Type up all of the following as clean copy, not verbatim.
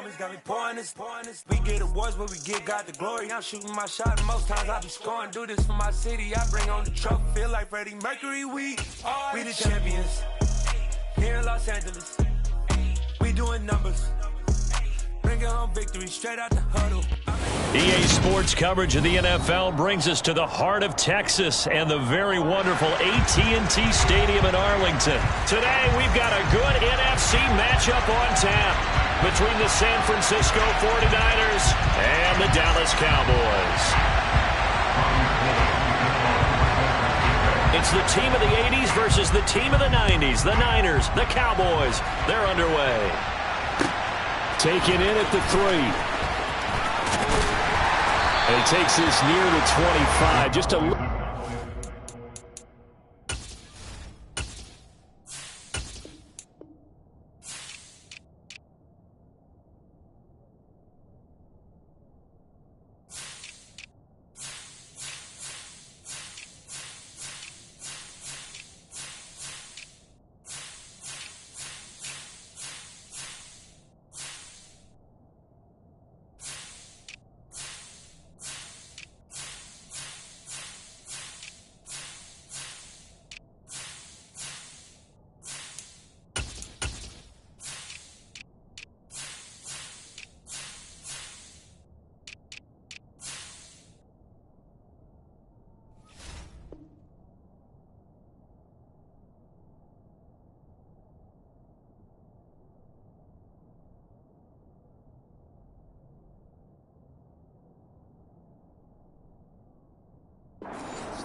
homies got me pouring this. We get awards, but we get God the glory. I'm shooting my shot, and most times I be scoring. Do this for my city, I bring on the trophy. Feel like Freddie Mercury, we the champions. Here in Los Angeles, we doing numbers. Bringing home victory straight out the huddle. EA Sports coverage of the NFL brings us to the heart of Texas and the very wonderful AT&T Stadium in Arlington. Today, we've got a good NFC matchup on tap between the San Francisco 49ers and the Dallas Cowboys. It's the team of the 80s versus the team of the 90s. The Niners, the Cowboys, they're underway. Taken in at the 3. And he takes this near the 25. Just a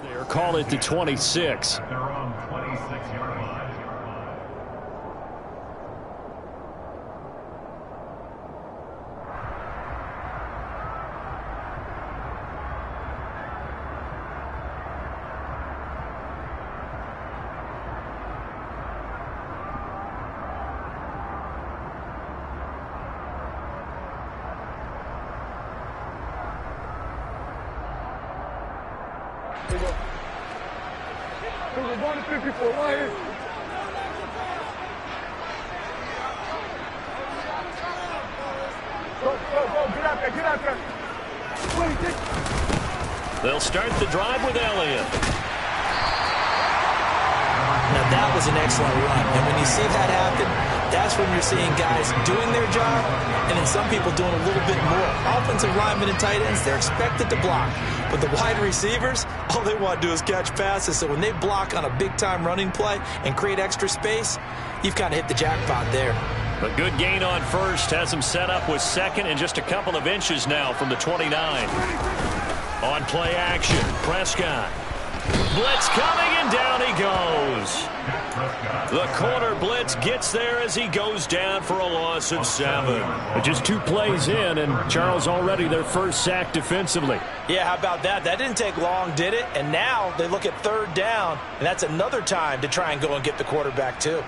there, call it the 26. They're on 26-yard line. There's a 154 right here. Go, get out there. They'll start the drive with Elliott. Now that was an excellent run, and when you see that happen, that's when you're seeing guys doing their job, and then some people doing a little bit more. Offensive linemen and tight ends, they're expected to block. But the wide receivers, all they want to do is catch passes. So when they block on a big-time running play and create extra space, you've kind of hit the jackpot there. A good gain on first has him set up with second and just a couple of inches now from the 29. On play action, Prescott. Blitz coming, and down he goes. The corner blitz gets there as he goes down for a loss of 7. But just 2 plays in, and Charles already their first sack defensively. Yeah, how about that? That didn't take long, did it? And now they look at 3rd down, and that's another time to try and go and get the quarterback too.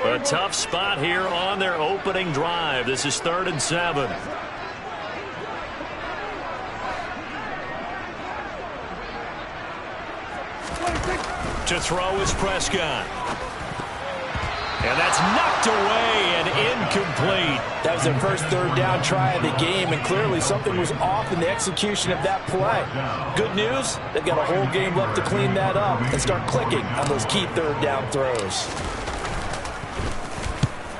A tough spot here on their opening drive. This is 3rd and 7. To throw is Prescott. And that's knocked away and incomplete. That was their first 3rd down try of the game, and clearly something was off in the execution of that play. Good news, they've got a whole game left to clean that up and start clicking on those key 3rd down throws.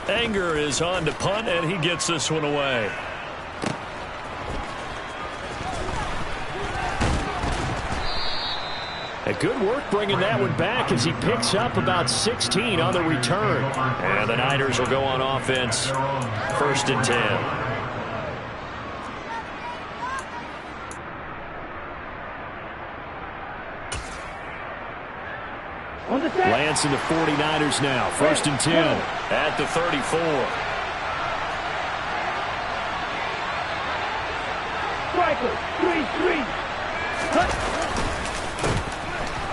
Anger is on to punt, and he gets this one away. A good work bringing that one back as he picks up about 16 on the return. And the Niners will go on offense. 1st and 10. Lance and the 49ers now. 1st and 10. At the 34. Striker, 3-3.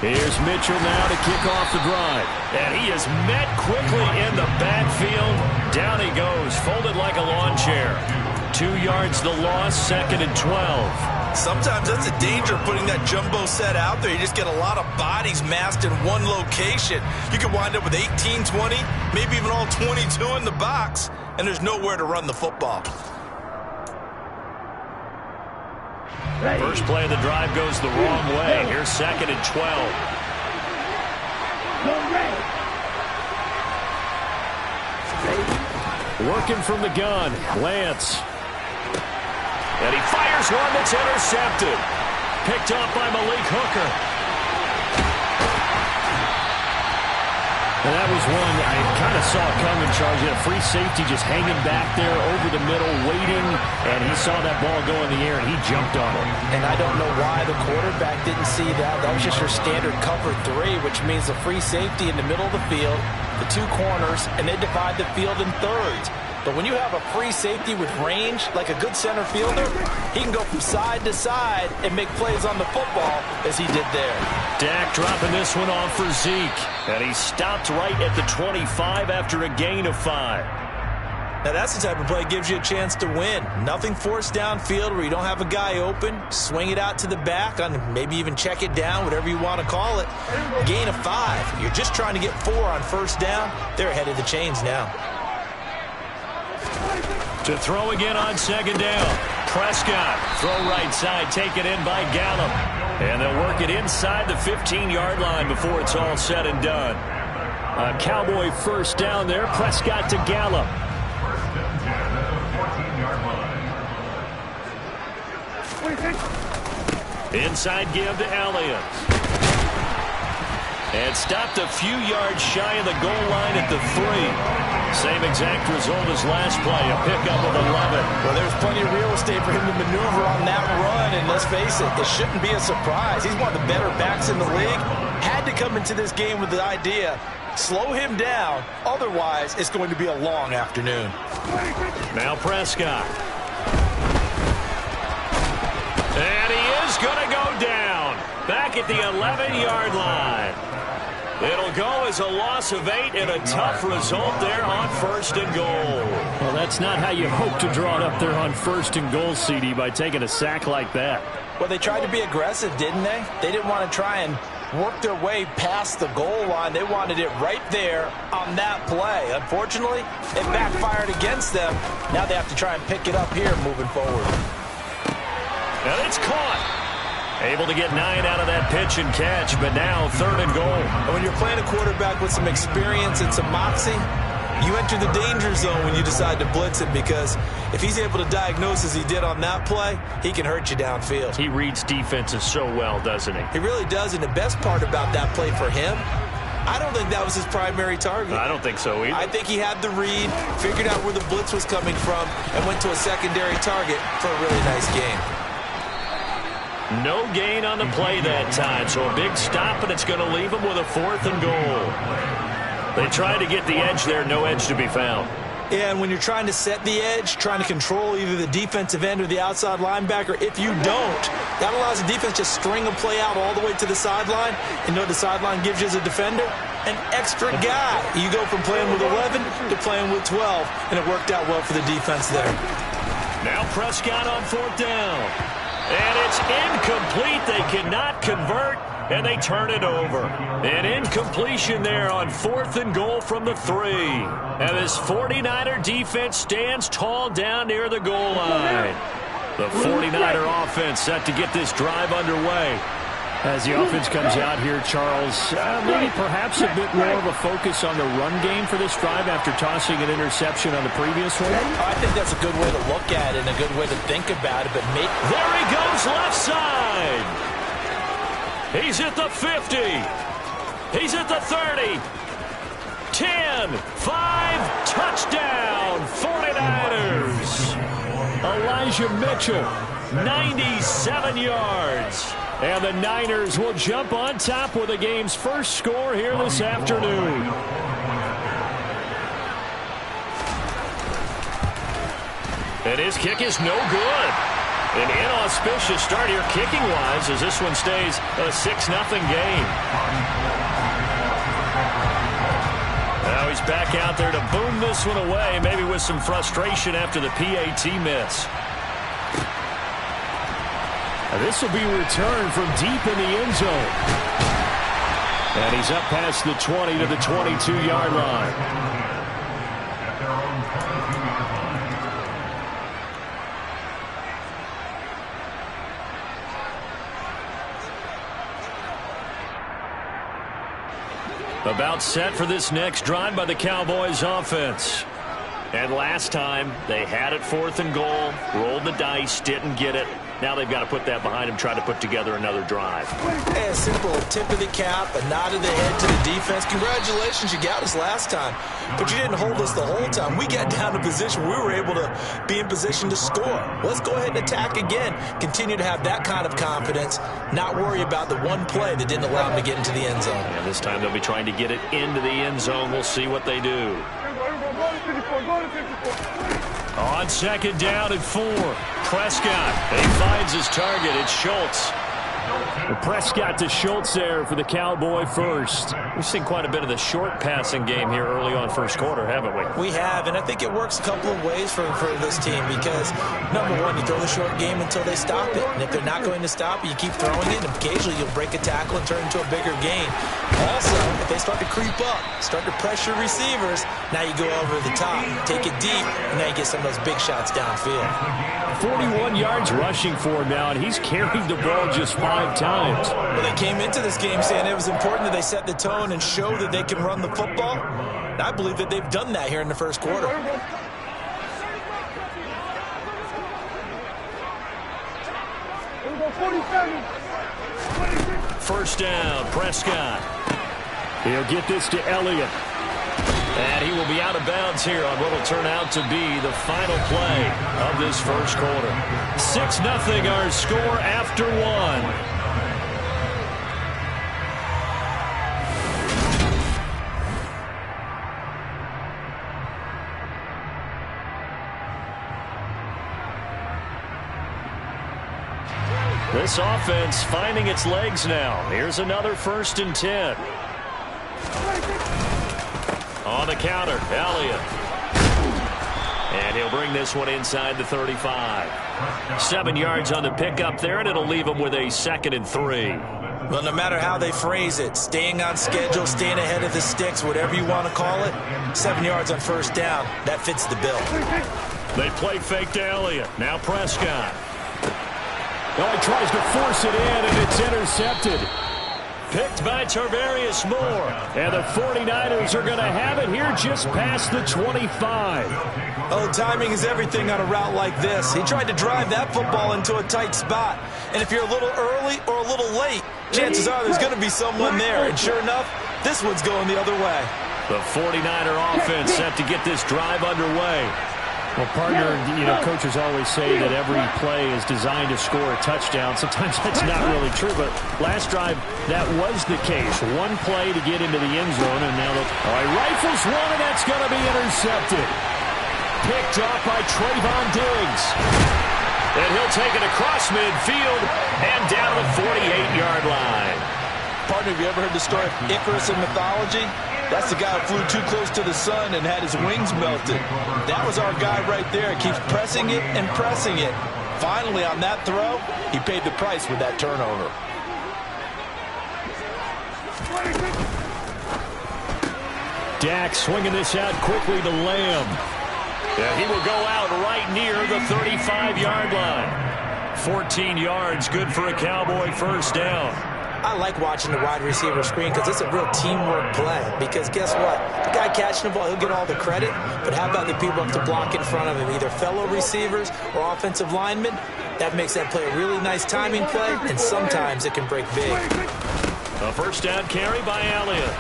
Here's Mitchell now to kick off the drive. And he is met quickly in the backfield. Down he goes, folded like a lawn chair. 2 yards the loss, 2nd and 12. Sometimes that's the danger of putting that jumbo set out there. You just get a lot of bodies massed in one location. You could wind up with 18, 20, maybe even all 22 in the box, and there's nowhere to run the football. First play of the drive goes the wrong way. Here's 2nd and 12. Working from the gun, Lance. And he fires one that's intercepted. Picked off by Malik Hooker. And that was one I kind of saw coming, Charles. You had a free safety just hanging back there over the middle, waiting, and he saw that ball go in the air, and he jumped on it. And I don't know why the quarterback didn't see that. That was just your standard cover 3, which means the free safety in the middle of the field, the 2 corners, and they divide the field in thirds. But when you have a free safety with range, like a good center fielder, he can go from side to side and make plays on the football as he did there. Dak dropping this one off for Zeke. And he stopped right at the 25 after a gain of 5. Now that's the type of play that gives you a chance to win. Nothing forced downfield where you don't have a guy open. Swing it out to the back, on maybe even check it down, whatever you want to call it. Gain of 5. You're just trying to get 4 on first down. They're ahead of the chains now. To throw again on 2nd down. Prescott, throw right side, taken in by Gallup. And they'll work it inside the 15-yard line before it's all said and done. A Cowboy first down there. Prescott to Gallup. Inside give to Elliott. And stopped a few yards shy of the goal line at the 3. Same exact result as last play, a pickup of 11. Well, there's plenty of real estate for him to maneuver on that run, and let's face it, it shouldn't be a surprise. He's one of the better backs in the league. Had to come into this game with the idea, slow him down, otherwise it's going to be a long afternoon. Now Prescott. And he is going to go down, back at the 11-yard line. It'll go as a loss of 8 and a tough result there on 1st and goal. Well, that's not how you hope to draw it up there on 1st and goal, CD, by taking a sack like that. Well, they tried to be aggressive, didn't they? They didn't want to try and work their way past the goal line. They wanted it right there on that play. Unfortunately, it backfired against them. Now they have to try and pick it up here moving forward. And it's caught. Able to get 9 out of that pitch and catch, but now 3rd and goal. And when you're playing a quarterback with some experience and some moxie, you enter the danger zone when you decide to blitz him, because if he's able to diagnose as he did on that play, he can hurt you downfield. He reads defenses so well, doesn't he? He really does, and the best part about that play for him, I don't think that was his primary target. I don't think so either. I think he had the read, figured out where the blitz was coming from, and went to a secondary target for a really nice game. No gain on the play that time, so a big stop, and it's going to leave them with a 4th and goal. They tried to get the edge there, no edge to be found. Yeah, and when you're trying to set the edge, trying to control either the defensive end or the outside linebacker, if you don't, that allows the defense to string a play out all the way to the sideline. You know the sideline gives you as a defender? An extra guy. You go from playing with 11 to playing with 12, and it worked out well for the defense there. Now Prescott on 4th down. And it's incomplete. They cannot convert, and they turn it over. An incompletion there on 4th and goal from the 3. And this 49er defense stands tall down near the goal line. The 49er offense set to get this drive underway. As the offense comes out here, Charles, maybe perhaps a bit more of a focus on the run game for this drive after tossing an interception on the previous one? I think that's a good way to look at it and a good way to think about it. But there he goes left side. He's at the 50. He's at the 30. 10, 5, touchdown, 49ers. Elijah Mitchell, 97 yards. And the Niners will jump on top with the game's first score here this afternoon. And his kick is no good. An inauspicious start here kicking-wise as this one stays a 6-0 game. Now he's back out there to boom this one away, maybe with some frustration after the PAT miss. This will be returned from deep in the end zone. And he's up past the 20 to the 22-yard line. At their own 22-yard line. About set for this next drive by the Cowboys offense. And last time, they had it 4th and goal, rolled the dice, didn't get it. Now they've got to put that behind them, try to put together another drive. Hey, a simple tip of the cap, a nod of the head to the defense. Congratulations, you got us last time. But you didn't hold us the whole time. We got down to position. We were able to be in position to score. Let's go ahead and attack again. Continue to have that kind of confidence. Not worry about the one play that didn't allow them to get into the end zone. And this time they'll be trying to get it into the end zone. We'll see what they do. On 2nd down and 4. Prescott. He finds his target. It's Schultz. Well, Prescott to Schultz there for the Cowboy first. We've seen quite a bit of the short passing game here early on first quarter, haven't we? We have, and I think it works a couple of ways for this team because, number one, you throw the short game until they stop it. And if they're not going to stop it, you keep throwing it, and occasionally you'll break a tackle and turn into a bigger gain. Also, if they start to creep up, start to pressure receivers, now you go over the top, take it deep, and now you get some of those big shots downfield. 41 yards rushing for him now, and he's carried the ball just 5 times. Well, they came into this game saying it was important that they set the tone and show that they can run the football. And I believe that they've done that here in the first quarter. First down, Prescott. He'll get this to Elliott. And he will be out of bounds here on what will turn out to be the final play of this first quarter. 6-0 our score after 1. This offense finding its legs now. Here's another 1st and 10. On the counter, Elliott. And he'll bring this one inside the 35. 7 yards on the pickup there, and it'll leave him with a 2nd and 3. Well, no matter how they phrase it, staying on schedule, staying ahead of the sticks, whatever you want to call it, 7 yards on 1st down, that fits the bill. They play fake to Elliott. Now Prescott. Oh, he tries to force it in, and it's intercepted. Picked by Tarvarius Moore. And the 49ers are going to have it here just past the 25. Oh, timing is everything on a route like this. He tried to drive that football into a tight spot. And if you're a little early or a little late, chances are there's going to be someone there. And sure enough, this one's going the other way. The 49er offense set to get this drive underway. Well, partner, coaches always say that every play is designed to score a touchdown. Sometimes that's not really true, but last drive, that was the case. One play to get into the end zone, and now rifles one, and that's going to be intercepted. Picked off by Trayvon Diggs. And he'll take it across midfield and down the 48-yard line. Partner, have you ever heard the story of Icarus in mythology? That's the guy who flew too close to the sun and had his wings melted. That was our guy right there. Keeps pressing it and pressing it. Finally, on that throw, he paid the price with that turnover. Dak swinging this out quickly to Lamb. Yeah, he will go out right near the 35-yard line. 14 yards, good for a Cowboy 1st down. I like watching the wide receiver screen because it's a real teamwork play. Because guess what? The guy catching the ball, he'll get all the credit. But how about the people up to block in front of him, either fellow receivers or offensive linemen? That makes that play a really nice timing play, and sometimes it can break big. A 1st down carry by Elliott.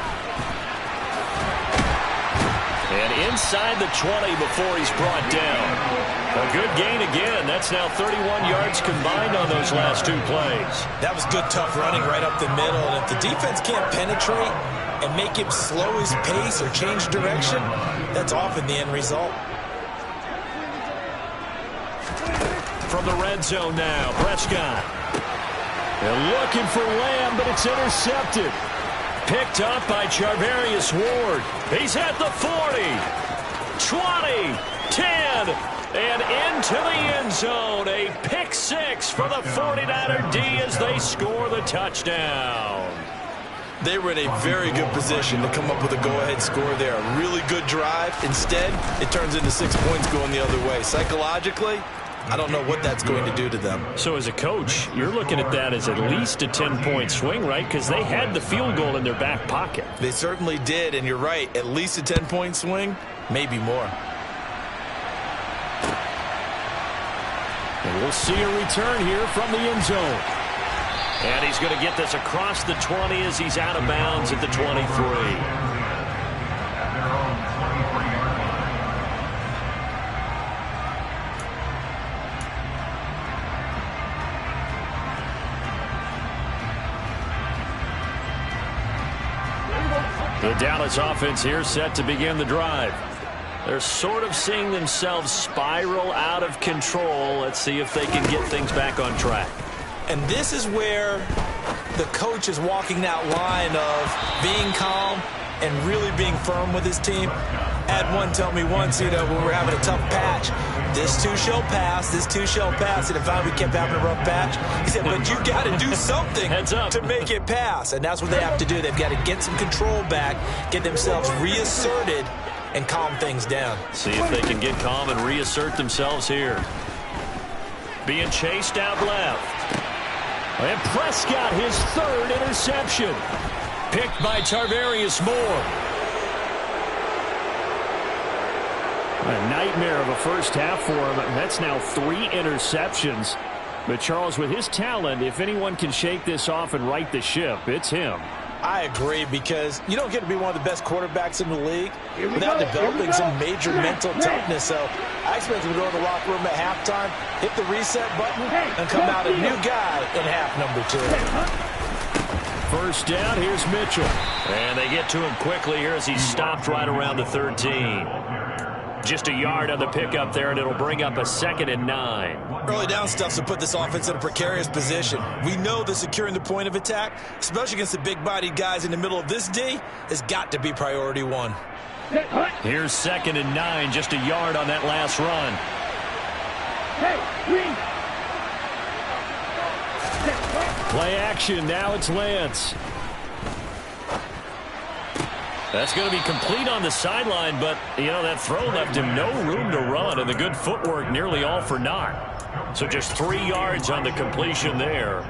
And inside the 20 before he's brought down. A good gain again. That's now 31 yards combined on those last 2 plays. That was good, tough running right up the middle. And if the defense can't penetrate and make him slow his pace or change direction, that's often the end result. From the red zone now, Prescott. They're looking for Lamb, but it's intercepted. Picked up by Charvarius Ward. He's at the 40, 20, 10. again. And into the end zone. A pick six for the 49er D as they score the touchdown. They were in a very good position to come up with a go-ahead score there. A really good drive. Instead, it turns into 6 points going the other way. Psychologically, I don't know what that's going to do to them. So as a coach, you're looking at that as at least a 10-point swing, right? Because they had the field goal in their back pocket. They certainly did, and you're right. At least a 10-point swing, maybe more. And we'll see a return here from the end zone. And he's going to get this across the 20 as he's out of bounds at the 23. The Dallas offense here set to begin the drive. They're sort of seeing themselves spiral out of control. Let's see if they can get things back on track. And this is where the coach is walking that line of being calm and really being firm with his team. I had one tell me once, when we were having a tough patch, this too shall pass, this too shall pass. And if we kept having a rough patch, he said, but you got to do something to make it pass. And that's what they have to do. They've got to get some control back, get themselves reasserted, and calm things down. See if they can get calm and reassert themselves here. Being chased out left. And Prescott, his third interception. Picked by Tarvarius Moore. A nightmare of a first half for him. That's now 3 interceptions. But Charles, with his talent, if anyone can shake this off and right the ship, it's him. I agree, because you don't get to be one of the best quarterbacks in the league without developing some major mental toughness. So I expect him to go to the locker room at halftime, hit the reset button, and come out a new guy in half number 2. First down, here's Mitchell. And they get to him quickly here as he's stopped right around the 13. Just a yard on the pickup there, and it'll bring up a 2nd and 9. Early down stuff to put this offense in a precarious position. We know that securing the point of attack, especially against the big-bodied guys in the middle of this D, has got to be priority 1. Here's 2nd and 9, just a yard on that last run. Play action, now it's Lance. That's going to be complete on the sideline, but, that throw left him no room to run, and the good footwork nearly all for naught. So just 3 yards on the completion there.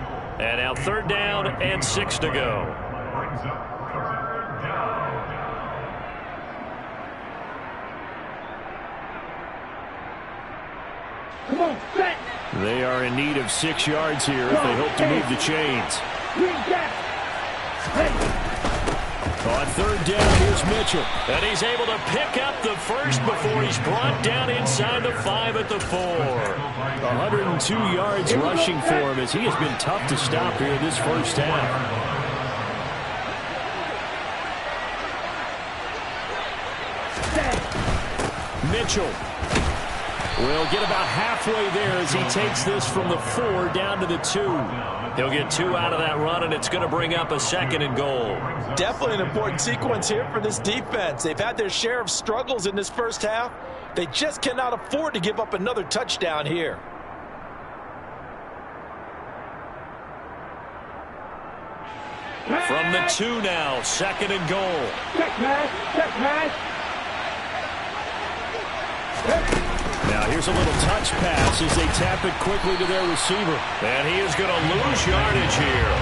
And now 3rd down and 6 to go. Come on, set. They are in need of 6 yards here if they hope to move the chains. On 3rd down, here's Mitchell. And he's able to pick up the first before he's brought down inside the 5 at the 4. 102 yards rushing for him as he has been tough to stop here this first half. Mitchell will get about halfway there as he takes this from the 4 down to the 2. He'll get 2 out of that run, and it's going to bring up a 2nd and goal. Definitely an important sequence here for this defense. They've had their share of struggles in this first half. They just cannot afford to give up another touchdown here. From the 2 now, 2nd and goal. Check, man. Check, man. Now here's a little touch pass as they tap it quickly to their receiver. And he is going to lose yardage here.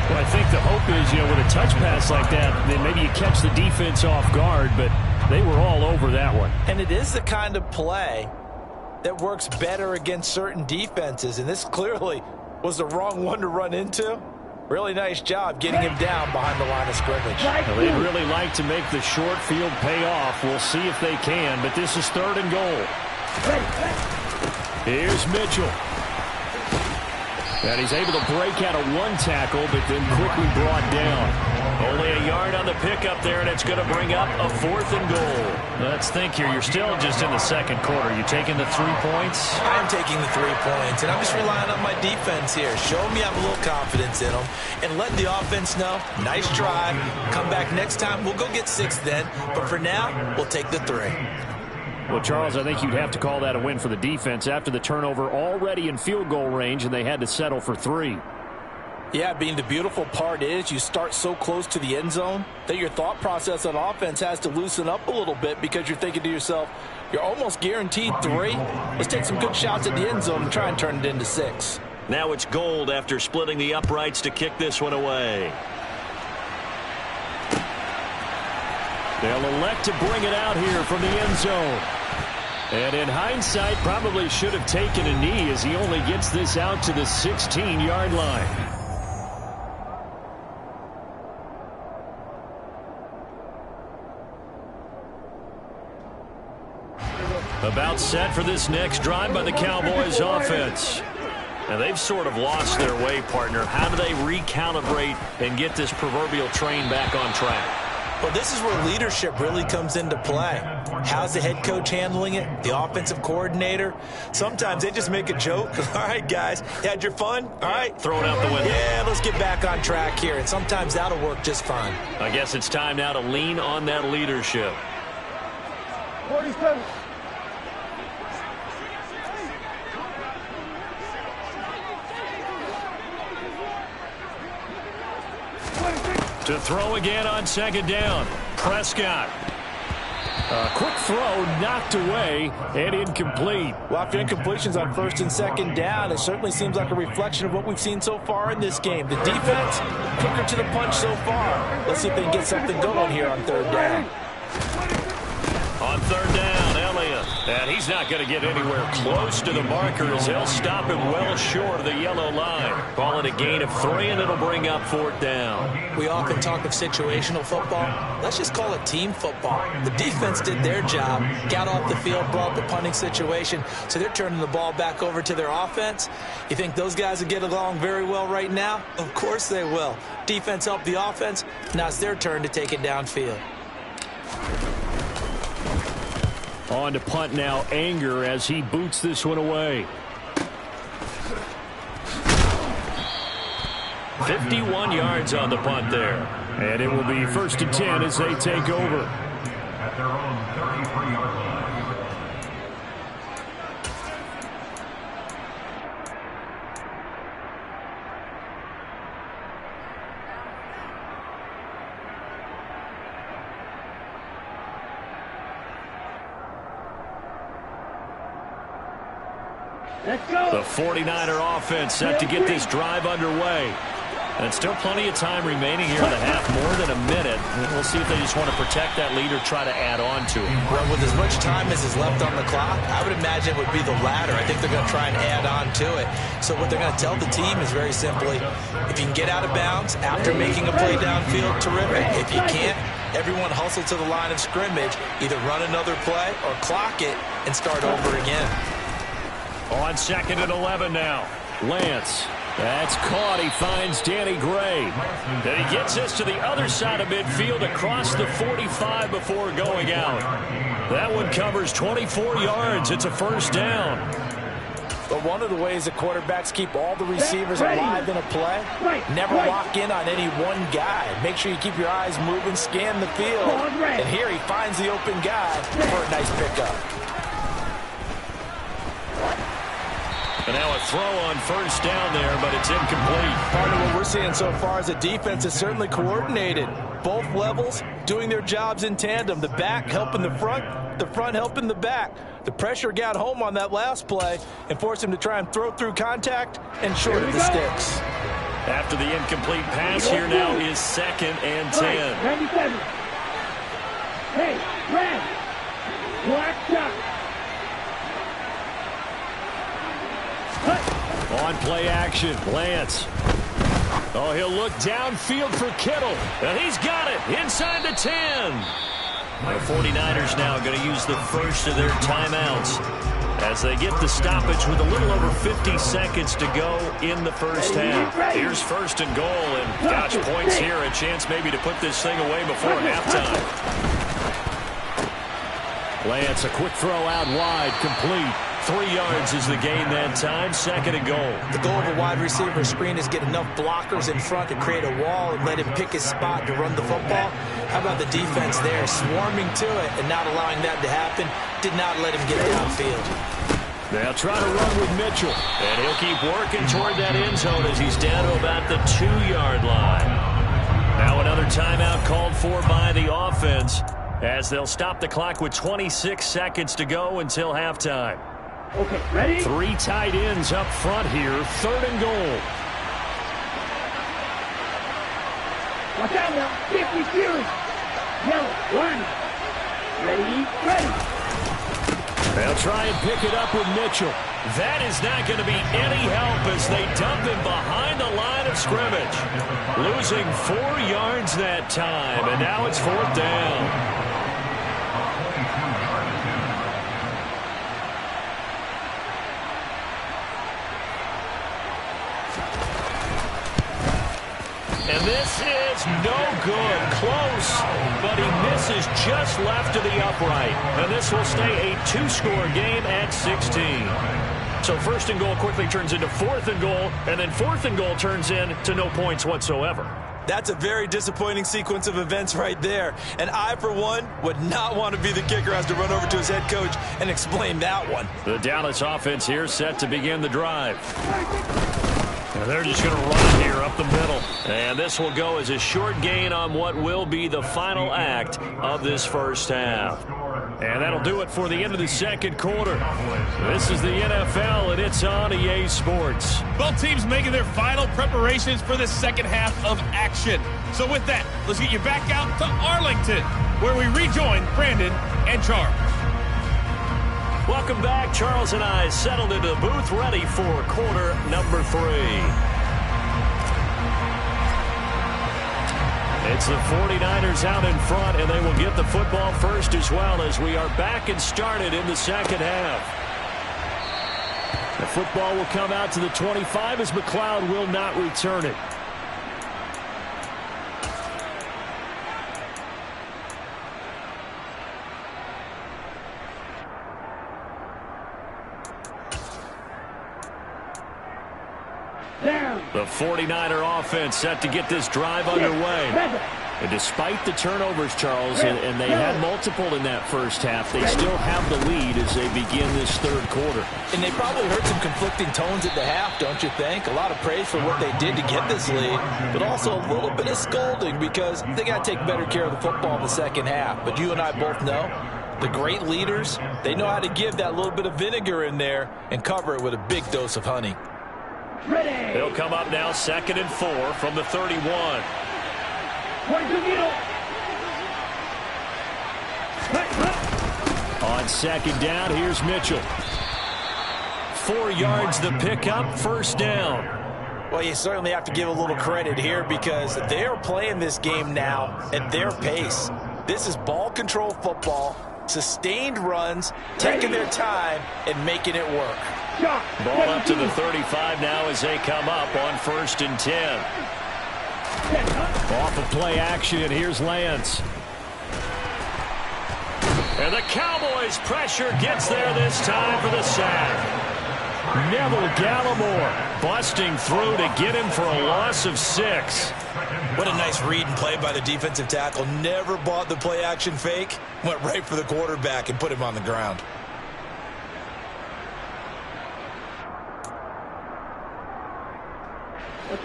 Well, I think the hope is, with a touch pass like that, then maybe you catch the defense off guard, but they were all over that one. And it is the kind of play that works better against certain defenses, and this clearly was the wrong one to run into. Really nice job getting him down behind the line of scrimmage. Well, they'd really like to make the short field pay off. We'll see if they can, but this is 3rd and goal. Here's Mitchell. And he's able to break out of 1 tackle, but then quickly brought down. Only a yard on the pickup there, and it's going to bring up a 4th and goal. Let's think here. You're still just in the 2nd quarter. You taking the 3 points? I'm taking the 3 points, and I'm just relying on my defense here. Show me I have a little confidence in them, and let the offense know, nice try. Come back next time. We'll go get 6 then, but for now, we'll take the 3. Well, Charles, I think you'd have to call that a win for the defense after the turnover, already in field goal range, and they had to settle for 3. Yeah, being the beautiful part is you start so close to the end zone that your thought process on offense has to loosen up a little bit because you're thinking to yourself, you're almost guaranteed 3. Let's take some good shots at the end zone and try and turn it into 6. Now it's Gold after splitting the uprights to kick this one away. They'll elect to bring it out here from the end zone. And in hindsight, probably should have taken a knee as he only gets this out to the 16-yard line. About set for this next drive by the Cowboys offense. And they've sort of lost their way, partner. How do they recalibrate and get this proverbial train back on track? Well, this is where leadership really comes into play. How's the head coach handling it? The offensive coordinator? Sometimes they just make a joke. All right, guys, you had your fun? All right. Throw it out the window. Yeah, let's get back on track here. And sometimes that'll work just fine. I guess it's time now to lean on that leadership. 47. To throw again on second down. Prescott. A quick throw knocked away and incomplete. Well, after incompletions on first and second down, it certainly seems like a reflection of what we've seen so far in this game. The defense, quicker to the punch so far. Let's see if they can get something going here on third down. On third down, Elliott. And he's not going to get anywhere close to the marker as they'll stop him well short of the yellow line. Call it a gain of 3, and it'll bring up fourth down. We often talk of situational football. Let's just call it team football. The defense did their job, got off the field, brought the punting situation, so they're turning the ball back over to their offense. You think those guys will get along very well right now? Of course they will. Defense helped the offense. Now it's their turn to take it downfield. On to punt now, Anger, as he boots this one away. 51 yards on the punt there. And it will be 1st and 10 as they take over. At their own 33-yard line. Let's go. The 49er offense set to get this drive underway. And still plenty of time remaining here in the half, more than a minute. We'll see if they just want to protect that lead or try to add on to it. Well, with as much time as is left on the clock, I would imagine it would be the latter. I think they're going to try and add on to it. So what they're going to tell the team is very simply, if you can get out of bounds after making a play downfield, terrific. If you can't, everyone hustle to the line of scrimmage, either run another play or clock it and start over again. On 2nd and 11 now. Lance. That's caught. He finds Danny Gray. And he gets this to the other side of midfield across the 45 before going out. That one covers 24 yards. It's a first down. But one of the ways the quarterbacks keep all the receivers alive in a play, never lock in on any one guy. Make sure you keep your eyes moving, scan the field. And here he finds the open guy for a nice pickup. And now a throw on first down there, but it's incomplete. Part of what we're seeing so far is the defense is certainly coordinated. Both levels doing their jobs in tandem. The back helping the front helping the back. The pressure got home on that last play and forced him to try and throw through contact and short of the sticks. After the incomplete pass, here now is 2nd and 10. 97. Hey, Brad. Black shot. On play action, Lance. Oh, he'll look downfield for Kittle. And he's got it inside the 10. The 49ers now going to use the first of their timeouts as they get the stoppage with a little over 50 seconds to go in the first half. Here's 1st and goal, and gosh, points here, a chance maybe to put this thing away before halftime. Lance, a quick throw out wide, complete. 3 yards is the gain that time, 2nd and goal. The goal of a wide receiver screen is get enough blockers in front to create a wall and let him pick his spot to run the football. How about the defense there, swarming to it and not allowing that to happen? Did not let him get downfield. They'll try to run with Mitchell, and he'll keep working toward that end zone as he's down to about the 2-yard line. Now another timeout called for by the offense as they'll stop the clock with 26 seconds to go until halftime. Okay, ready? 3 tight ends up front here, 3rd and goal. Watch out now. 50 series. Yellow, 1. Ready, ready. They'll try and pick it up with Mitchell. That is not going to be any help as they dump him behind the line of scrimmage. Losing 4 yards that time, and now it's 4th down. And this is no good. Close, but he misses just left of the upright. And this will stay a 2-score game at 16. So 1st and goal quickly turns into 4th and goal, and then 4th and goal turns into no points whatsoever. That's a very disappointing sequence of events right there. And I, for one, would not want to be the kicker who has to run over to his head coach and explain that one. The Dallas offense here set to begin the drive. And they're just going to run here up the middle. And this will go as a short gain on what will be the final act of this first half. And that'll do it for the end of the 2nd quarter. This is the NFL, and it's on EA Sports. Both teams making their final preparations for the 2nd half of action. So with that, let's get you back out to Arlington, where we rejoin Brandon and Charles. Welcome back. Charles and I settled into the booth, ready for quarter number 3. It's the 49ers out in front, and they will get the football first as well as we are back and started in the 2nd half. The football will come out to the 25 as McLeod will not return it. The 49er offense set to get this drive underway. And despite the turnovers, Charles, and they had multiple in that first half, they still have the lead as they begin this 3rd quarter. And they probably heard some conflicting tones at the half, don't you think? A lot of praise for what they did to get this lead, but also a little bit of scolding because they got to take better care of the football in the 2nd half. But you and I both know the great leaders, they know how to give that little bit of vinegar in there and cover it with a big dose of honey. Ready. They'll come up now 2nd and 4 from the 31. On 2nd down, here's Mitchell. 4 yards the pickup, 1st down. Well, you certainly have to give a little credit here because they're playing this game now at their pace. This is ball control football, sustained runs, taking their time and making it work. Ball up to the 35 now as they come up on 1st and 10. Off of play action, here's Lance. And the Cowboys' pressure gets there this time for the sack. Neville Gallimore busting through to get him for a loss of 6. What a nice read and play by the defensive tackle. Never bought the play action fake. Went right for the quarterback and put him on the ground.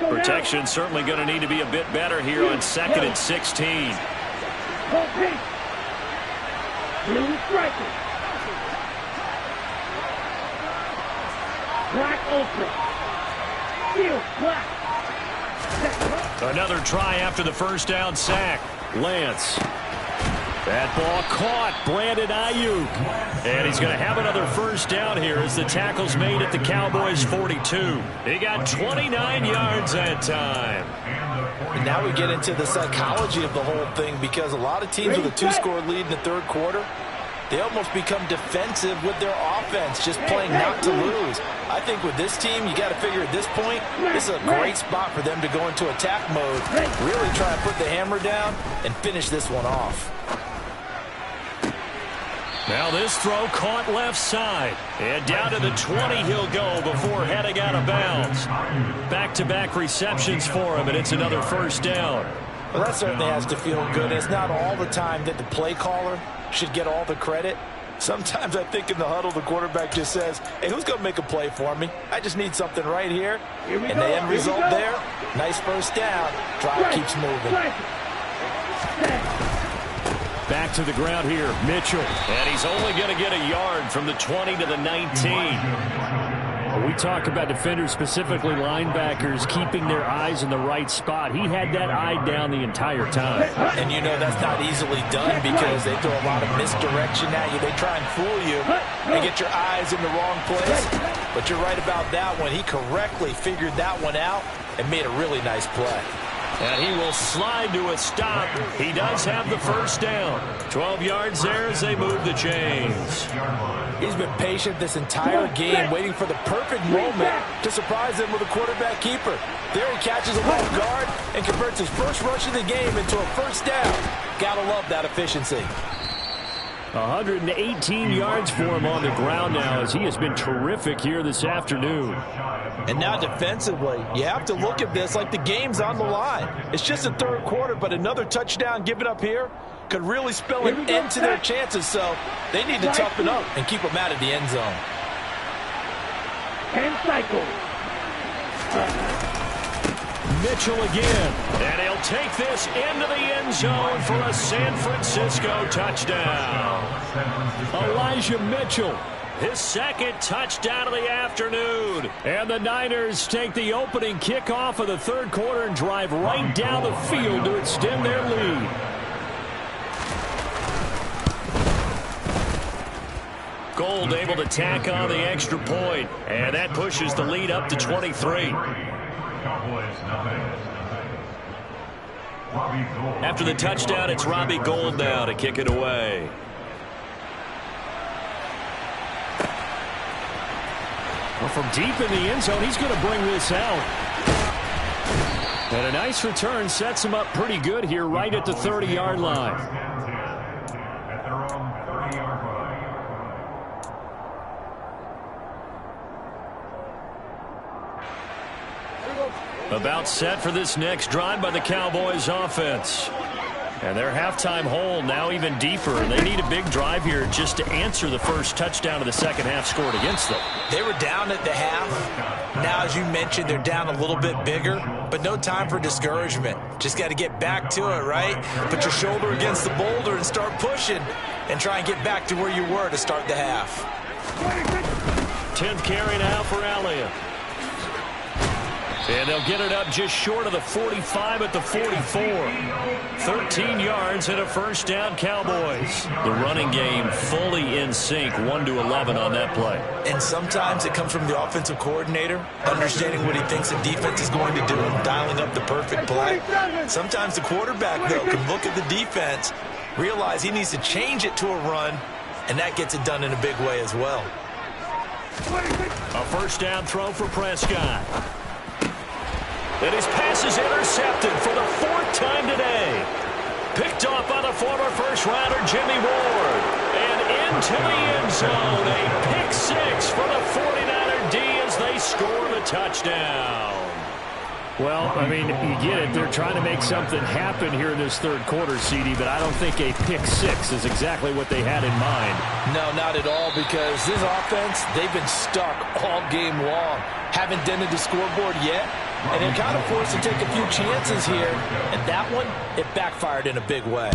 Protection certainly going to need to be a bit better here on 2nd and 16. Blue striker. Black ultra. Steel black. Another try after the 1st down sack. Lance. That ball caught. Brandon Ayuk. And he's going to have another 1st down here as the tackle's made at the Cowboys' 42. He got 29 yards that time. And now we get into the psychology of the whole thing because a lot of teams with a 2-score lead in the 3rd quarter, they almost become defensive with their offense, just playing not to lose. I think with this team, you got to figure at this point, this is a great spot for them to go into attack mode, really try to put the hammer down and finish this one off. Now this throw caught left side. And down to the 20 he'll go before heading out of bounds. Back-to-back receptions for him, and it's another first down. Well, that certainly has to feel good. It's not all the time that the play caller should get all the credit. Sometimes I think in the huddle, the quarterback just says, hey, who's going to make a play for me? I just need something right here. And the end result there, nice first down. Drive keeps moving. Back to the ground here, Mitchell. And he's only going to get a yard from the 20 to the 19. We talk about defenders, specifically linebackers, keeping their eyes in the right spot. He had that eye down the entire time. And you know that's not easily done because they throw a lot of misdirection at you. They try and fool you and get your eyes in the wrong place. But you're right about that one. He correctly figured that one out and made a really nice play. And he will slide to a stop. He does have the first down. 12 yards there as they move the chains. He's been patient this entire game, waiting for the perfect moment to surprise them with a quarterback keeper. There he catches him off guard and converts his first rush of the game into a first down. Gotta love that efficiency. 118 yards for him on the ground now as he has been terrific here this afternoon. And now defensively, you have to look at this like the game's on the line. It's just the third quarter, but another touchdown given up here could really spell an end to their chances, so they need to toughen up and keep them out of the end zone. And cycle. Mitchell again, and he'll take this into the end zone for a San Francisco touchdown. Elijah Mitchell, his second touchdown of the afternoon. And the Niners take the opening kickoff of the third quarter and drive right down the field to extend their lead. Gold able to tack on the extra point, and that pushes the lead up to 23. After the touchdown, it's Robbie Gould now to kick it away. Well, from deep in the end zone, he's going to bring this out. And a nice return sets him up pretty good here right at the 30-yard line. About set for this next drive by the Cowboys offense. And their halftime hole now even deeper, and they need a big drive here just to answer the first touchdown of the second half scored against them. They were down at the half. Now, as you mentioned, they're down a little bit bigger, but no time for discouragement. Just got to get back to it, right? Put your shoulder against the boulder and start pushing and try and get back to where you were to start the half. 10th carry now for Elliott. And they'll get it up just short of the 45 at the 44. 13 yards and a first down, Cowboys. The running game fully in sync, 1-11 on that play. And sometimes it comes from the offensive coordinator, understanding what he thinks the defense is going to do and dialing up the perfect play. Sometimes the quarterback, though, can look at the defense, realize he needs to change it to a run, and that gets it done in a big way as well. A first down throw for Prescott. And his pass is intercepted for the fourth time today. Picked off by the former first-rounder Jimmy Ward. And into the end zone. A pick six for the 49er D as they score the touchdown. Well, I mean, you get it. They're trying to make something happen here in this third quarter, CD, but I don't think a pick six is exactly what they had in mind. No, not at all, because this offense, they've been stuck all game long. Haven't dented the scoreboard yet. And they're kind of forced to take a few chances here. And that one, it backfired in a big way.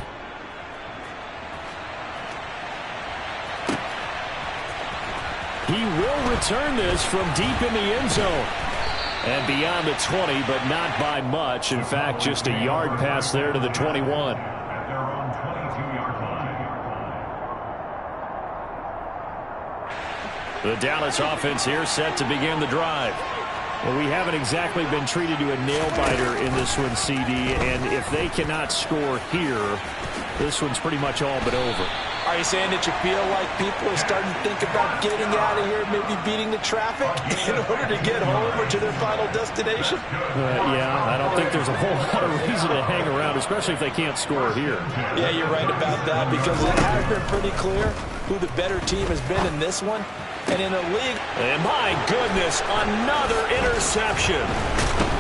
He will return this from deep in the end zone. And beyond the 20, but not by much. In fact, just a yard pass there to the 21. The Dallas offense here set to begin the drive. Well, we haven't exactly been treated to a nail-biter in this one, CD, and if they cannot score here, this one's pretty much all but over. All Are you saying that you feel like people are starting to think about getting out of here, maybe beating the traffic in order to get home or to their final destination? Yeah, I don't think there's a whole lot of reason to hang around, especially if they can't score here. Yeah, you're right about that, because it has been pretty clear who the better team has been in this one. And in a league... And my goodness, another interception.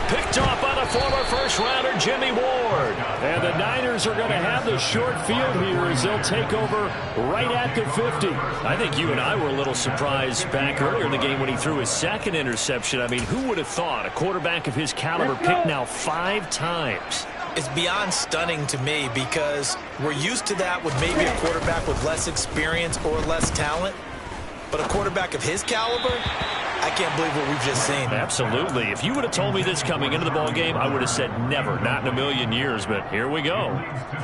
Picked off by the former first-rounder Jimmy Ward. And the Niners are going to have the short field here as they'll take over right at the 50. I think you and I were a little surprised back earlier in the game when he threw his second interception. I mean, who would have thought a quarterback of his caliber picked now 5 times? It's beyond stunning to me, because we're used to that with maybe a quarterback with less experience or less talent. But a quarterback of his caliber, I can't believe what we've just seen. Absolutely. If you would have told me this coming into the ball game, I would have said never, not in a million years. But here we go.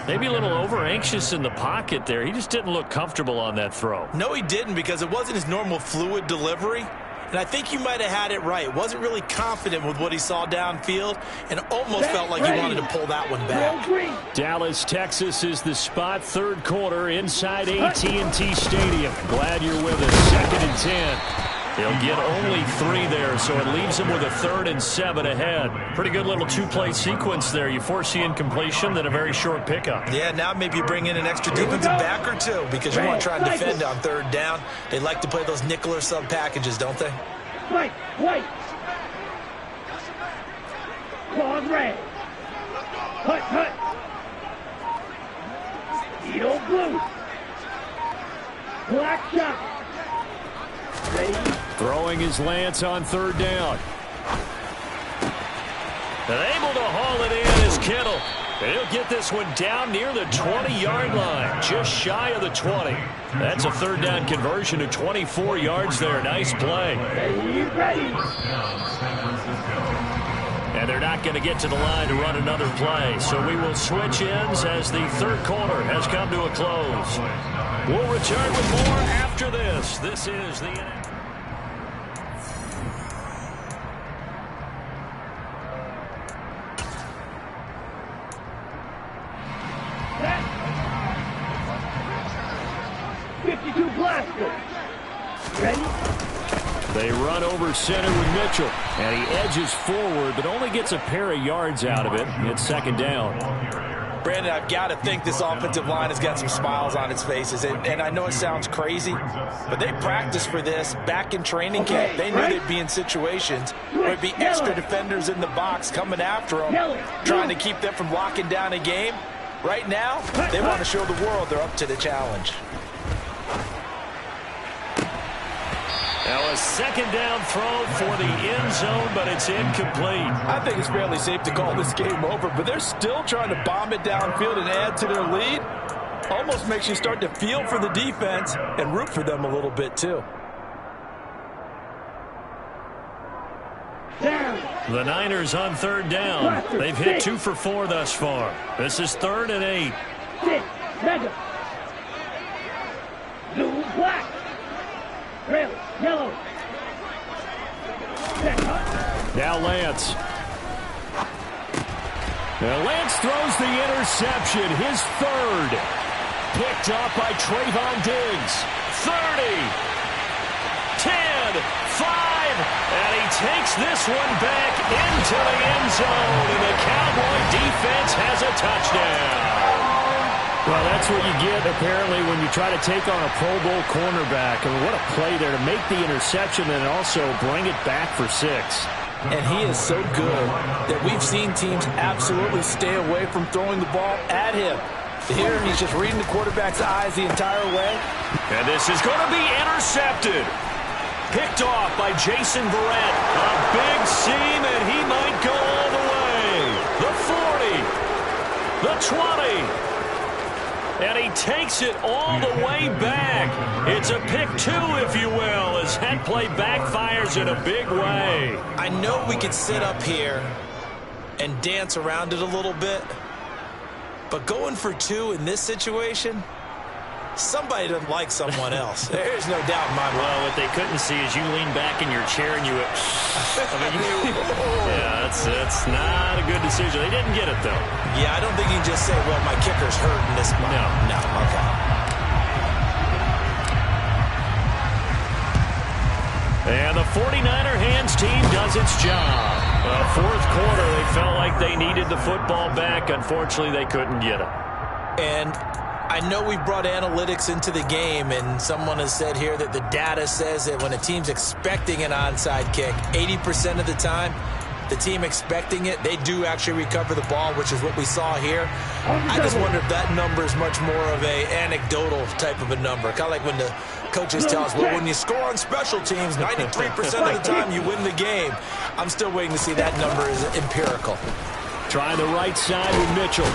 Maybe a little over-anxious in the pocket there. He just didn't look comfortable on that throw. No, he didn't, because it wasn't his normal fluid delivery. And I think you might have had it right. Wasn't really confident with what he saw downfield, and almost felt like he wanted to pull that one back. Dallas, Texas is the spot. Third quarter inside AT&T Stadium. Glad you're with us. 2nd and 10. He'll get only 3 there, so it leaves him with a 3rd and 7 ahead. Pretty good little 2-play sequence there. You force the incompletion, then a very short pickup. Yeah, now maybe you bring in an extra defensive back or 2, because you want to try and defend on 3rd down. They like to play those nickel or sub packages, don't they? White. Claws red. Hut. Edo blue. Black shot. Ready. Throwing his Lance on 3rd down. And able to haul it in is Kittle. And he'll get this one down near the 20-yard line, just shy of the 20. That's a 3rd down conversion to 24 yards there. Nice play. Ready. And they're not going to get to the line to run another play. So we will switch ends as the 3rd quarter has come to a close. We'll return with more after this. This is the... They run over center with Mitchell, and he edges forward, but only gets a pair of yards out of it. It's 2nd down. Brandon, I've got to think this offensive line has got some smiles on its faces, and I know it sounds crazy, but they practiced for this back in training camp. They knew they'd be in situations where there'd be extra defenders in the box coming after them, trying to keep them from locking down a game. Right now, they want to show the world they're up to the challenge. Now a 2nd down throw for the end zone, but it's incomplete. I think it's fairly safe to call this game over, but they're still trying to bomb it downfield and add to their lead. Almost makes you start to feel for the defense and root for them a little bit too. The Niners on 3rd down. They've hit 2 for 4 thus far. This is 3rd and 8. Mega. Blue, black. Red, yellow. Now Lance. Now Lance throws the interception, his 3rd. Picked up by Trayvon Diggs. 30, 10, 5, and he takes this one back into the end zone, and the Cowboy defense has a touchdown. Well, that's what you get, apparently, when you try to take on a Pro Bowl cornerback. I mean, what a play there to make the interception and also bring it back for 6. And he is so good that we've seen teams absolutely stay away from throwing the ball at him. Here, he's just reading the quarterback's eyes the entire way. And this is going to be intercepted. Picked off by Jason Verrett. A big seam, and he might go all the way. The 40. The 20. And he takes it all the way back. It's a pick 2, if you will, as that play backfires in a big way. I know we could sit up here and dance around it a little bit, but going for 2 in this situation, somebody doesn't like someone else. There's no doubt in my mind. Well, what they couldn't see is you lean back in your chair and you went, yeah, that's not a good decision. They didn't get it, though. Yeah, I don't think you can just say, well, my kicker's hurting this month. No. Okay. 49er hands team does its job. Fourth quarter, they felt like they needed the football back. Unfortunately, they couldn't get it. And I know we brought analytics into the game, and someone has said here that the data says that when a team's expecting an onside kick, 80% of the time, the team expecting it, they do actually recover the ball, which is what we saw here. I just wonder if that number is much more of a anecdotal type of a number. Kind of like when the coaches tell us, well, when you score on special teams, 93% of the time you win the game. I'm still waiting to see that number is empirical. Trying the right side with Mitchell.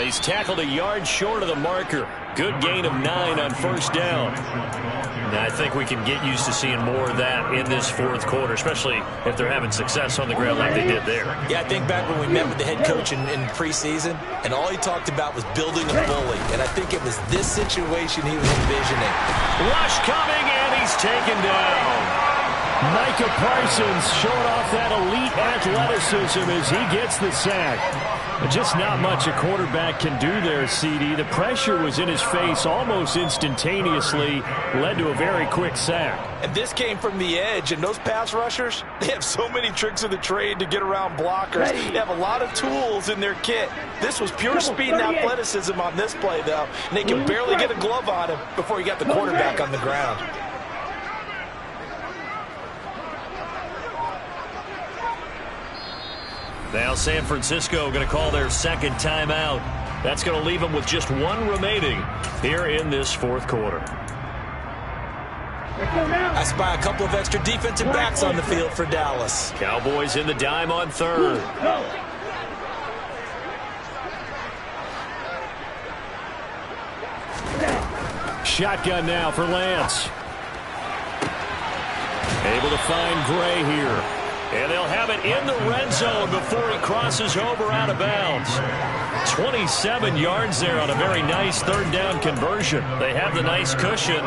He's tackled a yard short of the marker. Good gain of 9 on first down. Now, I think we can get used to seeing more of that in this fourth quarter, especially if they're having success on the ground like they did there. Yeah, I think back when we met with the head coach in preseason, and all he talked about was building a bully. And I think it was this situation he was envisioning. Rush coming, and he's taken down. Micah Parsons showing off that elite athleticism as he gets the sack. But just not much a quarterback can do there, CD. The pressure was in his face almost instantaneously, led to a very quick sack. And this came from the edge, and those pass rushers, they have so many tricks of the trade to get around blockers. They have a lot of tools in their kit. This was pure speed and athleticism on this play, though, and they can barely get a glove on him before he got the quarterback on the ground. Now San Francisco going to call their second timeout. That's going to leave them with just one remaining here in this fourth quarter. I spy a couple of extra defensive backs on the field for Dallas. Cowboys in the dime on third. Shotgun now for Lance. Able to find Gray here. And they'll have it in the red zone before he crosses over out of bounds. 27 yards there on a very nice third down conversion. They have the nice cushion.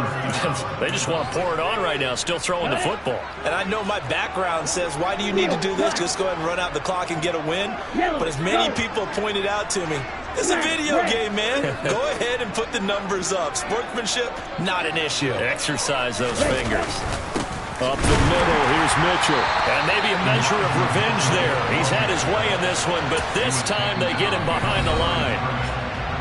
They just want to pour it on right now, still throwing the football. And I know my background says, why do you need to do this? Just go ahead and run out the clock and get a win. But as many people pointed out to me, it's a video game, man. Go ahead and put the numbers up. Sportsmanship, not an issue. Exercise those fingers. Up the middle, here's Mitchell. And maybe a measure of revenge there. He's had his way in this one, but this time they get him behind the line.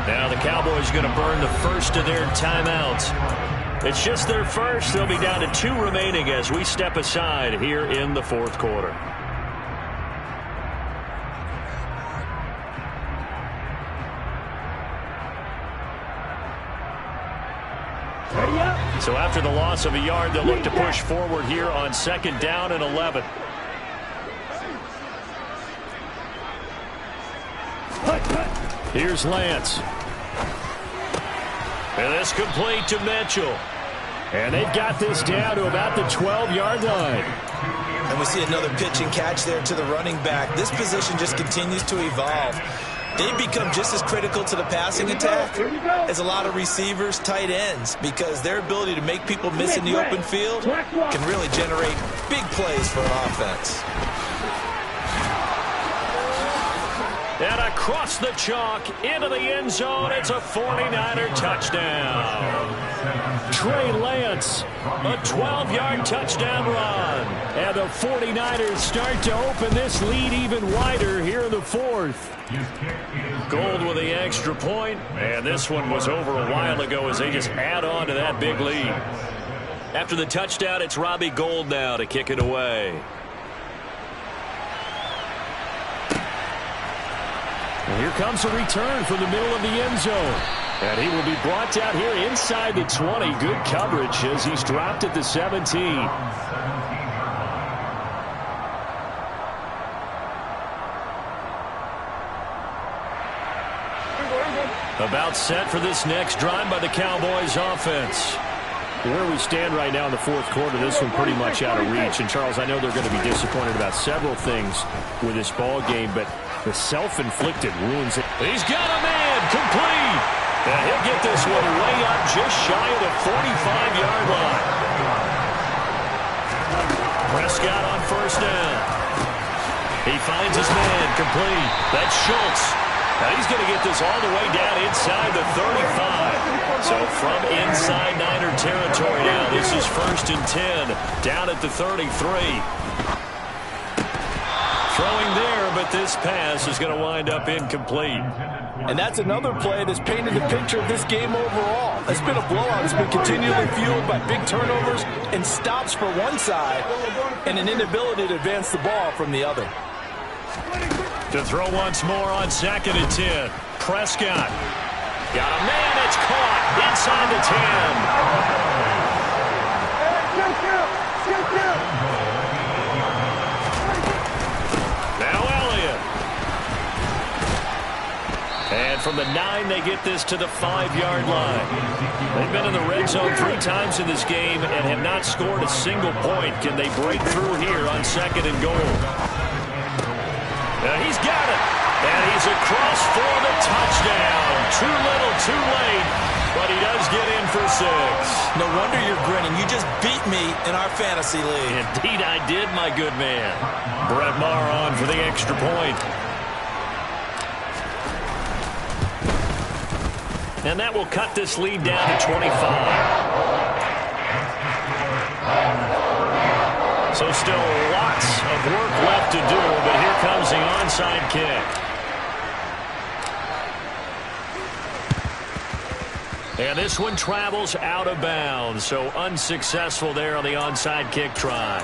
Now the Cowboys going to burn the first of their timeouts. It's just their first. They'll be down to 2 remaining as we step aside here in the fourth quarter. So after the loss of a yard, they'll look to push forward here on second down and 11. Here's Lance. And this complete to Mitchell. And they've got this down to about the 12-yard line. And we see another pitch and catch there to the running back. This position just continues to evolve. They've become just as critical to the passing attack as a lot of receivers, tight ends, because their ability to make people miss in the open field can really generate big plays for an offense. And across the chalk into the end zone, it's a 49er touchdown. Trey Lance, a 12-yard touchdown run. And the 49ers start to open this lead even wider here in the fourth. Gold with the extra point, and this one was over a while ago as they just add on to that big lead. After the touchdown, it's Robbie Gould now to kick it away. And here comes a return from the middle of the end zone. And he will be brought down here inside the 20. Good coverage as he's dropped at the 17. About set for this next drive by the Cowboys offense. Where we stand right now in the fourth quarter, this one pretty much out of reach. And, Charles, I know they're going to be disappointed about several things with this ball game, but the self-inflicted wounds. He's got a man complete. And he'll get this one way up just shy of the 45-yard line. Prescott on first down. He finds his man complete. That's Schultz. Now he's going to get this all the way down inside the 35. So from inside Niner territory now, this is 1st and 10, down at the 33. Throwing there, but this pass is going to wind up incomplete. And that's another play that's painted the picture of this game overall. It's been a blowout. It's been continually fueled by big turnovers and stops for one side and an inability to advance the ball from the other. To throw once more on 2nd and 10. Prescott. Got a man. It's caught inside the 10. Now Elliott. And from the 9, they get this to the 5-yard line. They've been in the red zone 3 times in this game and have not scored a single point. Can they break through here on 2nd and goal? He's got it. And he's across for the touchdown. Too little, too late. But he does get in for 6. No wonder you're grinning. You just beat me in our fantasy league. Indeed I did, my good man. Brett Maher on for the extra point. And that will cut this lead down to 25. So still lots of work left to do, but here comes the onside kick. And this one travels out of bounds, so unsuccessful there on the onside kick try.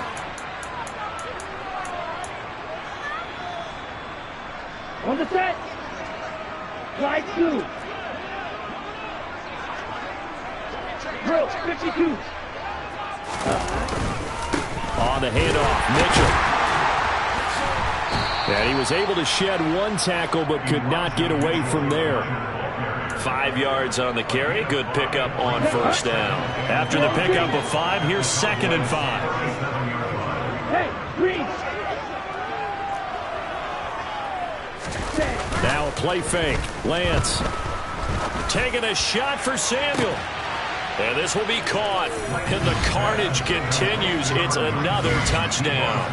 On the set. Slide 2. Drill 52. On the handoff, Mitchell. And he was able to shed one tackle, but could not get away from there. 5 yards on the carry. Good pickup on 1st down. After the pickup of 5, here's 2nd and 5. Hey, Green. Now a play fake. Lance taking a shot for Samuel. And this will be caught. And the carnage continues. It's another touchdown.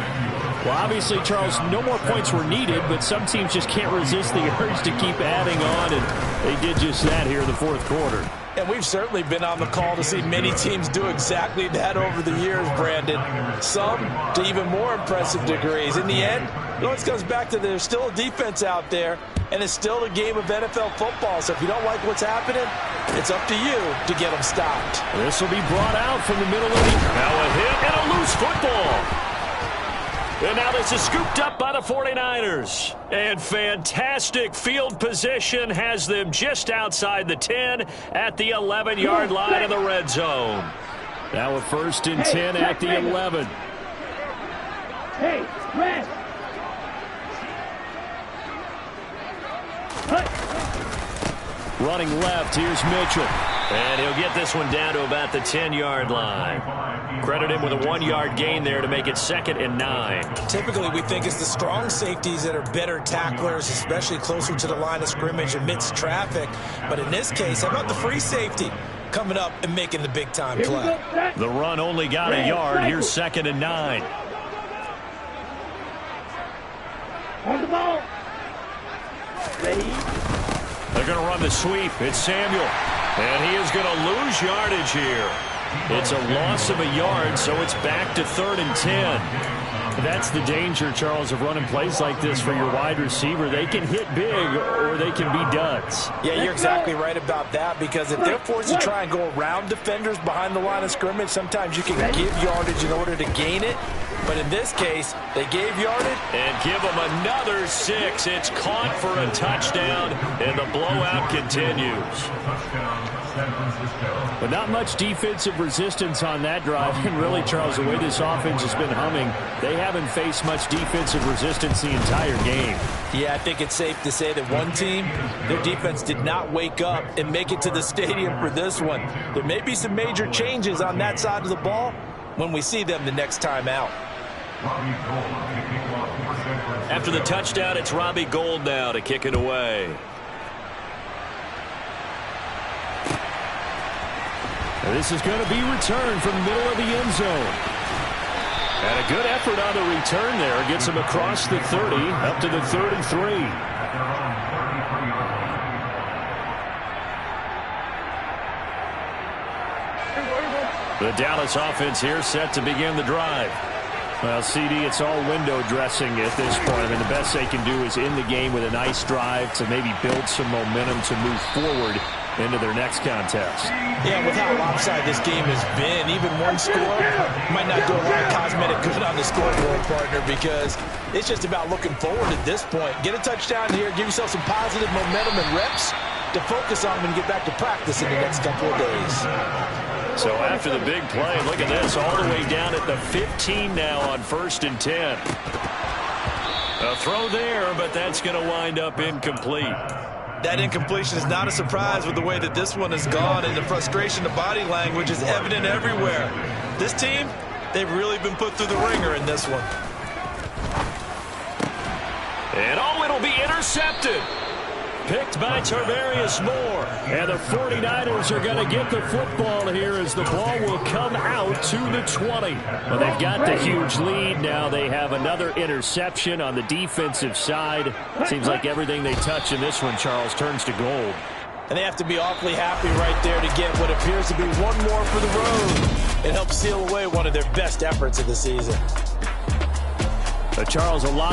Well, obviously, Charles, no more points were needed, but some teams just can't resist the urge to keep adding on, and they did just that here in the 4th quarter. And we've certainly been on the call to see many teams do exactly that over the years, Brandon. Some to even more impressive degrees. In the end, it always comes back to there's still a defense out there, and it's still a game of NFL football. So if you don't like what's happening, it's up to you to get them stopped. This will be brought out from the middle of the... Now a hit and a loose football. And now this is scooped up by the 49ers. And fantastic field position has them just outside the 10 at the 11-yard line of the red zone. Now a 1st and 10 at the 11. Hey, red. Running left, here's Mitchell. And he'll get this one down to about the 10-yard line. Credit him with a 1-yard gain there to make it 2nd and 9. Typically, we think it's the strong safeties that are better tacklers, especially closer to the line of scrimmage amidst traffic. But in this case, how about the free safety coming up and making the big-time play? The run only got a yard. Here's 2nd and 9. On the ball. Ready. They're going to run the sweep. It's Samuel. And he is going to lose yardage here. It's a loss of a yard, so it's back to 3rd and 10. That's the danger, Charles, of running plays like this for your wide receiver. They can hit big or they can be duds. Yeah, you're exactly right about that, because if they're forced to try and go around defenders behind the line of scrimmage, sometimes you can give yardage in order to gain it. But in this case, they gave yardage. And give them another 6. It's caught for a touchdown, and the blowout continues. But not much defensive resistance on that drive. And really, Charles, the way this offense has been humming, they haven't faced much defensive resistance the entire game. Yeah, I think it's safe to say that one team, their defense did not wake up and make it to the stadium for this one. There may be some major changes on that side of the ball when we see them the next time out. After the touchdown, it's Robbie Gould now to kick it away. And this is going to be returned from the middle of the end zone. And a good effort on the return there. Gets him across the 30, up to the 33. The Dallas offense here set to begin the drive. Well, CD, it's all window dressing at this point. I mean, the best they can do is in the game with a nice drive to maybe build some momentum to move forward into their next contest. Yeah, with how lopsided this game has been, even one score might not do a lot of cosmetic good on the scoreboard, partner, because it's just about looking forward at this point. Get a touchdown here, give yourself some positive momentum and reps to focus on and get back to practice in the next couple of days. So after the big play, look at this, all the way down at the 15 now on 1st and 10. A throw there, but that's going to wind up incomplete. That incompletion is not a surprise with the way that this one has gone, and the frustration, the body language is evident everywhere. This team, they've really been put through the ringer in this one. And it'll be intercepted. Picked by Tarvarius Moore. And the 49ers are going to get the football here as the ball will come out to the 20. Well, they've got the huge lead. Now they have another interception on the defensive side. Seems like everything they touch in this one, Charles, turns to gold. And they have to be awfully happy right there to get what appears to be one more for the road. It helps seal away one of their best efforts of the season. Charles, a lot